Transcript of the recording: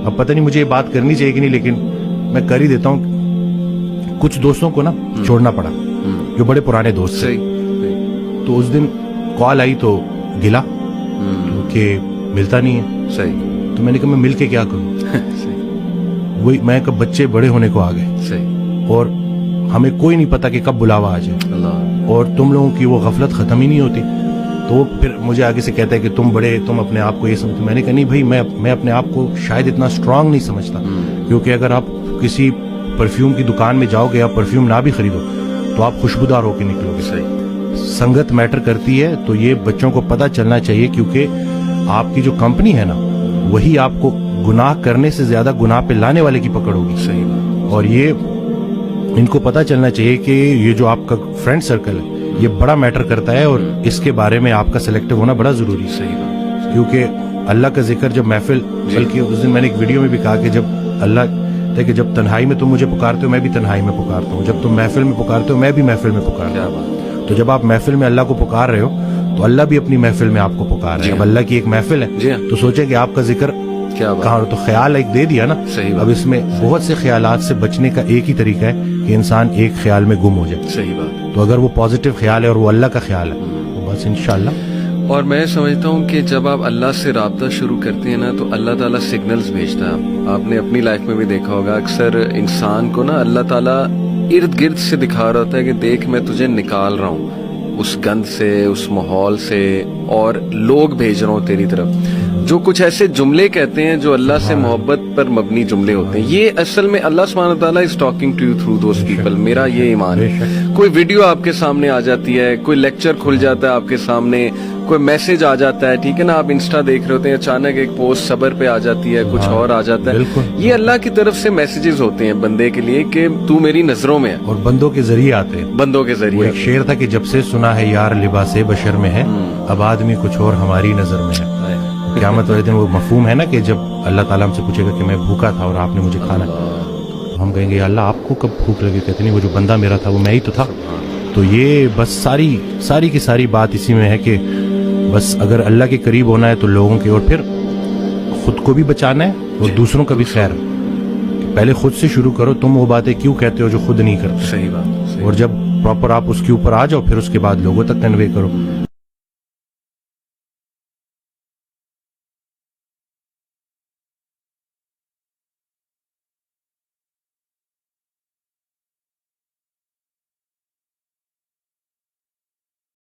اب پتہ نہیں مجھے یہ بات کرنی چاہیے کہ نہیں، لیکن میں کر ہی دیتا ہوں. کچھ دوستوں کو نا چھوڑنا پڑا جو بڑے پرانے دوست تھے. تو اس دن کال آئی تو گلا کہ ملتا نہیں ہے. صحیح. تو میں نے کہا میں مل کے کیا کروں. وہی میں کب بچے بڑے ہونے کو آ گئے اور ہمیں کوئی نہیں پتا کہ کب بلاوا آ جائے، اور تم لوگوں کی وہ غفلت ختم ہی نہیں ہوتی. تو وہ پھر مجھے آگے سے کہتا ہے کہ تم بڑے، تم اپنے آپ کو یہ سمجھتے. میں نے کہا نہیں بھائی، میں اپنے آپ کو شاید اتنا اسٹرانگ نہیں سمجھتا، کیونکہ اگر آپ کسی پرفیوم کی دکان میں جاؤ گے، آپ پرفیوم نہ بھی خریدو تو آپ خوشبودار ہو کے نکلو گے. سنگت میٹر کرتی ہے. تو یہ بچوں کو پتہ چلنا چاہیے، کیونکہ آپ کی جو کمپنی ہے نا وہی آپ کو گناہ کرنے سے زیادہ گناہ پہ لانے والے کی پکڑ ہوگی. اور یہ ان کو پتہ چلنا چاہیے کہ یہ جو آپ کا فرینڈ سرکل ہے یہ بڑا میٹر کرتا ہے، اور اس کے بارے میں آپ کا سلیکٹو ہونا بڑا ضروری ہے. کیونکہ اللہ کا ذکر جب محفل، بلکہ اس دن میں نے ایک ویڈیو میں بھی کہا کہ جب اللہ کہ جب تنہائی میں تم مجھے پکارتے ہو میں بھی تنہائی میں پکارتا ہوں، جب تم محفل میں پکارتے ہو میں بھی محفل میں پکارتا ہوں. تو جب آپ محفل میں اللہ کو پکار رہے ہو تو اللہ بھی اپنی محفل میں آپ کو پکار رہے ہیں. اب اللہ کی ایک محفل ہے تو سوچیں کہ آپ کا ذکر کہاں. تو خیال ایک دے دیا نا. اب اس میں بہت سے خیالات سے بچنے کا ایک ہی طریقہ ہے کہ انسان ایک خیال میں گم ہو جائے. صحیح بات. تو اگر وہ پازیٹیو خیال ہے اور وہ اللہ کا خیال ہے تو بس انشاءاللہ. اور میں سمجھتا ہوں کہ جب آپ اللہ سے رابطہ شروع کرتے ہیں نا تو اللہ تعالیٰ سگنلز بھیجتا ہے. آپ نے اپنی لائف میں بھی دیکھا ہوگا، اکثر انسان کو نا اللہ تعالیٰ ارد گرد سے دکھا رہا ہوتا ہے کہ دیکھ میں تجھے نکال رہا ہوں اس گند سے، اس ماحول سے، اور لوگ بھیج رہا ہوں تیری طرف. جو کچھ ایسے جملے کہتے ہیں جو اللہ سے محبت پر مبنی جملے ہوتے ہیں، یہ اصل میں اللہ سبحانہ وتعالیٰ is talking to you through those people. میرا یہ ایمان ہے. کوئی ویڈیو آپ کے سامنے آ جاتی ہے، کوئی لیکچر کھل جاتا ہے آپ کے سامنے، کوئی میسج آ جاتا ہے، ٹھیک ہے نا، آپ انسٹا دیکھ رہے ہوتے ہیں، اچانک ایک پوسٹ صبر پہ آ جاتی ہے، کچھ اور آ جاتا ہے. یہ اللہ کی طرف سے میسیجز ہوتے ہیں بندے کے لیے کہ تو میری نظروں میں ہے، اور بندوں کے ذریعے آتے ہیں. بندوں کے ذریعے. ایک شعر تھا کہ جب سے سنا ہے یار لباس بشر میں ہے، اب آدمی کچھ اور ہماری نظر میں ہے. قیامت والے دن وہ مفہوم ہے نا کہ جب اللہ تعالیٰ ہم سے پوچھے گا کہ میں بھوکا تھا اور آپ نے مجھے کھانا، تو ہم کہیں گے یا اللہ آپ کو کب بھوک لگی؟ کہتے نہیں وہ جو بندہ میرا تھا وہ میں ہی تو تھا. تو یہ بس ساری کی ساری بات اسی میں ہے کہ بس اگر اللہ کے قریب ہونا ہے تو لوگوں کے، اور پھر خود کو بھی بچانا ہے اور دوسروں کا بھی خیر. پہلے خود سے شروع کرو. تم وہ باتیں کیوں کہتے ہو جو خود نہیں کرتے. صحیح بات. اور جب پراپر آپ اس کے اوپر آ جاؤ پھر اس کے بعد لوگوں تک کنوے کرو.